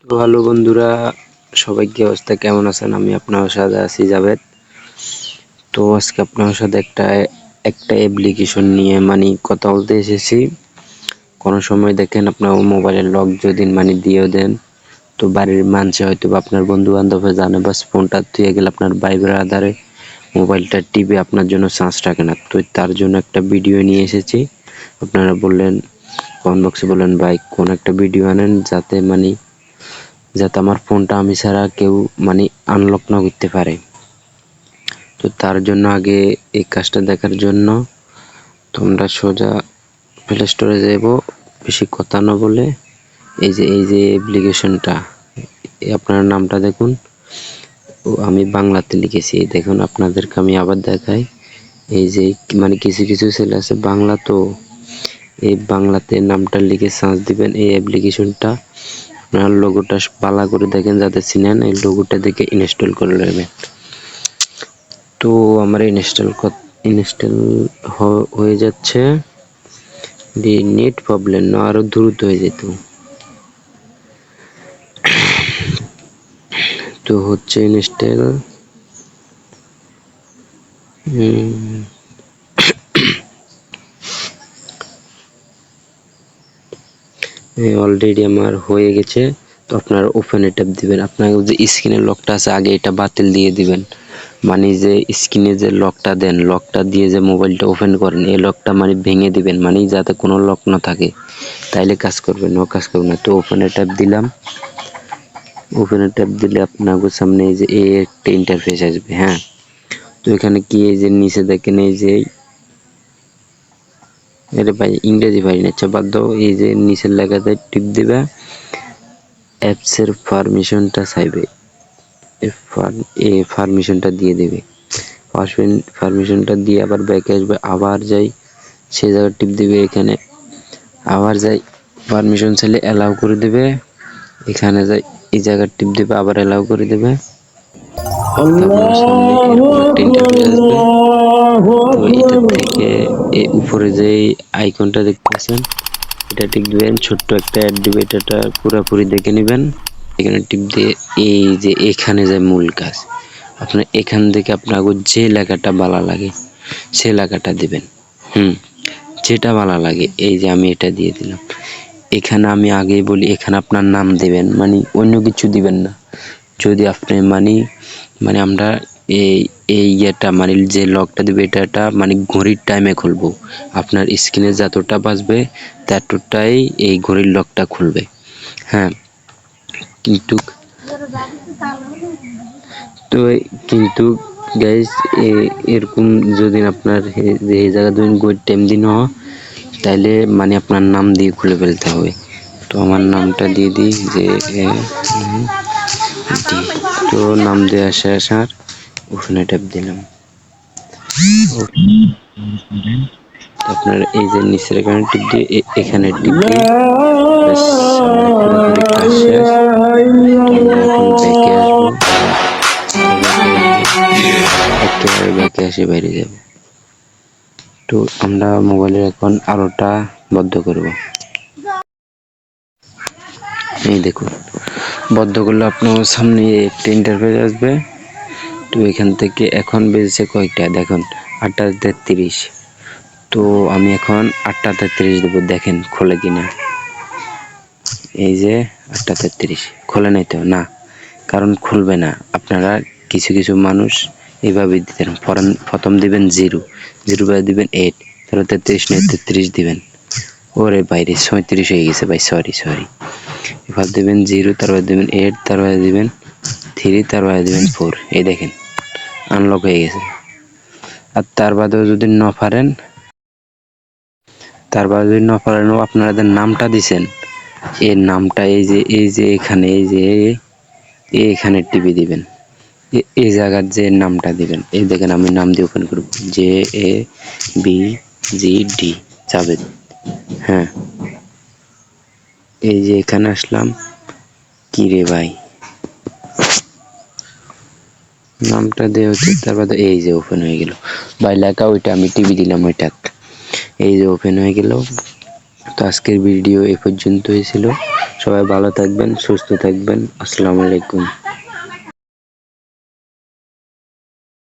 তো হ্যালো বন্ধুরা, সবাই কি অবস্থা, কেমন আছেন? আমি আপনার সাথে আছি জাভেদ। তো আজকে আপনার সাথে একটা অ্যাপ্লিকেশন নিয়ে কথা বলতে এসেছি। কোনো সময় দেখেন আপনার মোবাইলের লক যদি দিয়েও দেন, তো বাড়ির মানুষে হয়তো বা আপনার বন্ধু বান্ধবে জানে, বাস ফোনটা থুয়ে গেলে আপনার ভাই ব্রাদারে মোবাইলটা টিপে আপনার জন্য চার্জ রাখে না। তো তার জন্য একটা ভিডিও নিয়ে এসেছি। আপনারা বললেন, কমেন্ট বক্সে বললেন ভাই কোন একটা ভিডিও আনেন যাতে আমার ফোনটা আমি ছাড়া কেউ আনলক না করতে পারে। তো তার জন্য আগে এই কাজটা দেখার জন্য তোমরা সোজা প্লে স্টোরে যাবো। বেশি কথা না বলে এই যে অ্যাপ্লিকেশনটা, আপনার নামটা দেখুন। ও আমি বাংলাতে লিখেছি, দেখুন আপনাদেরকে আমি আবার দেখাই। এই যে কিছু কিছু ছেলে আছে বাংলা, তো এই বাংলাতে নামটা লিখে সার্চ দিবেন এই অ্যাপ্লিকেশনটা। আপনার লোগোটা ভালো করে দেখেন যাতে চিনেন, এই লোগোটা দেখে ইনস্টল করে নেবেন। তো আমার ইনস্টল হয়ে যাচ্ছে। নেট প্রবলেম না, আরো দ্রুত হয়ে যেত। তো হচ্ছে ইনস্টল। অলরেডি আমার হয়ে গেছে। তো আপনারা ওপেনে ট্যাপ দিবেন। আপনার যে স্ক্রিনের লকটা আছে আগে এটা বাতিল দিয়ে দিবেন। যে স্ক্রিনে যে লকটা দেন, লকটা দিয়ে যে মোবাইলটা ওপেন করেন, এই লকটা ভেঙে দিবেন, যাতে কোনো লক না থাকে, তাইলে কাজ করবে, না কাজ করবে না। তো ওপেনে ট্যাপ দিলাম। ওপেনে ট্যাপ দিলে আপনার সামনে এই যে একটা ইন্টারফেস আসবে। হ্যাঁ, তো এখানে কি এই যে নিচে দেখেন এই যে আরে ভাই ইংরেজি পারি না, আচ্ছা বাদ দাও। এই যে নিচের লেখাতে টিপ দিবে, অ্যাপসের পারমিশনটা চাইবে, পারমিশনটা দিয়ে দেবে। পারমিশনটা দিয়ে আবার ব্যাকে আসবে, আবার যাই সেই জায়গায় টিপ দিবে। এখানে আবার যাই পারমিশন চাইলে অ্যালাউ করে দেবে। এখানে যাই এই জায়গায় টিপ দেবে, আবার অ্যালাউ করে দেবে। আপনার সামনে এরকম একটা ইন্টারফেস আসবে। তো এটা থেকে উপরে যে আইকনটা দেখতেছেন এটা টিপ দিবেন, ছোট্ট একটা অ্যাড দিবে, এটা পুরোপুরি দেখে নেবেন। এখানে টিপ দিয়ে এই যে এখানে যে মূল কাজ, আপনার এখান থেকে আপনার যে লেখাটা ভালো লাগে সে লেখাটা দিবেন। যেটা ভালো লাগে, এই যে আমি এটা দিয়ে দিলাম। এখানে আমি আগেই বলি, এখানে আপনার নাম দিবেন, অন্য কিছু দিবেন না। যদি আপনি আমরা এই এই ইয়েটা যে লকটা দিবে এটা ঘড়ির টাইমে খুলবো। আপনার স্ক্রিনে যতটা বাজবে ততটাই এই ঘড়ির লকটা খুলবে। হ্যাঁ, কিন্তু তো কিন্তু গাইস এরকম যদি আপনার এই জায়গা ধরুন গুড টাইম দিন হয়, তাইলে আপনার নাম দিয়ে খুলে ফেলতে হবে। তো আমার নামটা দিয়ে দিই যে তো নাম দিয়ে আসার ওখানে ট্যাপ দিলাম। আপনার এই যে নিচের এখানে টিপ দিয়ে এখানে টিপ দিয়ে পুরোপুরি কাজ শেষ। আমরা এখন ব্যাকে আসবো, একেবারে ব্যাকে আসে বাইরে যাব। তো আমরা মোবাইলের এখন আলোটা বন্ধ করব। এই দেখুন, বন্ধ করলে আপনার সামনে একটা ইন্টারফেস আসবে। তো এখান থেকে এখন বেজেছে কয়টা দেখুন, 8:33। তো আমি এখন 8:33 দেবো, দেখেন খোলে কিনা। এই যে 8:33 খোলে নাই তো না, কারণ খুলবে না। আপনারা কিছু কিছু মানুষ এইভাবে দিতেন, প্রথম দিবেন 0, 0 বাই দিবেন 8, তারপর 33 নয় 33 দিবেন। ওরে বাইরে 37 হয়ে গেছে ভাই, সরি। এবার দিবেন 0, তারপর দিবেন 8, তারপর দিবেন 3, তারপর দিবেন 4। এই দেখেন আনলক হয়ে গেছে। আর তার বাদেও যদি না পারেন, আপনাদের নামটা দিছেন, এর নামটা এই যে এখানে এখানে টিপে দিবেন। এই জায়গার যে নামটা দিবেন, এই দেখেন আমি নাম দিয়ে ওপেন করব, JABGD জাভেদ। হ্যাঁ, এই যে এখানে আসলাম। কি রে ভাই, নামটা দেওয়া হচ্ছে, তারপর এই যে ওপেন হয়ে গেল ভাই লেখা, ওইটা আমি টিভি দিলাম, ওইটা এই যে ওপেন হয়ে গেল। তো আজকের ভিডিও এই পর্যন্তই ছিল। সবাই ভালো থাকবেন, সুস্থ থাকবেন। আসসালামু আলাইকুম।